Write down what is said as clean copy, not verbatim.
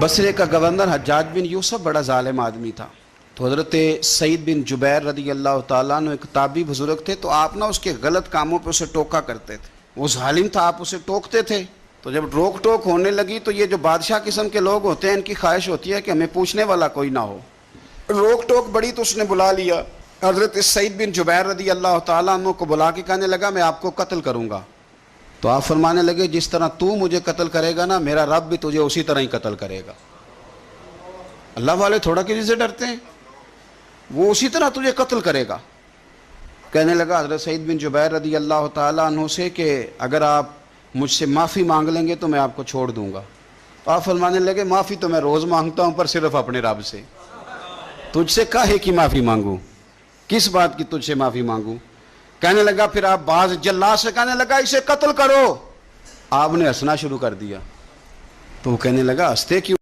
بصرے کا گورنر حجاج بن یوسف بڑا ظالم آدمی تھا، تو حضرت سعید بن جبیر رضی اللہ تعالیٰ عنہ ایک تابعی بزرگ تھے، تو آپ اس کے غلط کاموں پہ اسے ٹوکا کرتے تھے۔ وہ ظالم تھا، آپ اسے ٹوکتے تھے، تو جب روک ٹوک ہونے لگی تو یہ جو بادشاہ قسم کے لوگ ہوتے ہیں ان کی خواہش ہوتی ہے کہ ہمیں پوچھنے والا کوئی نہ ہو۔ روک ٹوک بڑی تو اس نے بلا لیا حضرت سعید بن جبیر رضی اللہ تعالیٰ عنہ کو، بلا کے کہنے لگا میں آپ کو قتل کروں گا۔ تو آپ فرمانے لگے جس طرح تو مجھے قتل کرے گا نا، میرا رب بھی تجھے اسی طرح ہی قتل کرے گا۔ اللہ والے تھوڑا کسی سے ڈرتے ہیں، وہ اسی طرح تجھے قتل کرے گا۔ کہنے لگا حضرت سعید بن جبیر رضی اللہ تعالیٰ عنہ سے کہ اگر آپ مجھ سے معافی مانگ لیں گے تو میں آپ کو چھوڑ دوں گا۔ تو آپ فرمانے لگے معافی تو میں روز مانگتا ہوں، پر صرف اپنے رب سے، تجھ سے کاہے کی معافی مانگوں، کس بات کی تجھ سے معافی مانگوں؟ کہنے لگا پھر آپ بعض جلاد سے کہنے لگا اسے قتل کرو۔ آپ نے ہنسنا شروع کر دیا، تو وہ کہنے لگا ہنستے کیوں؟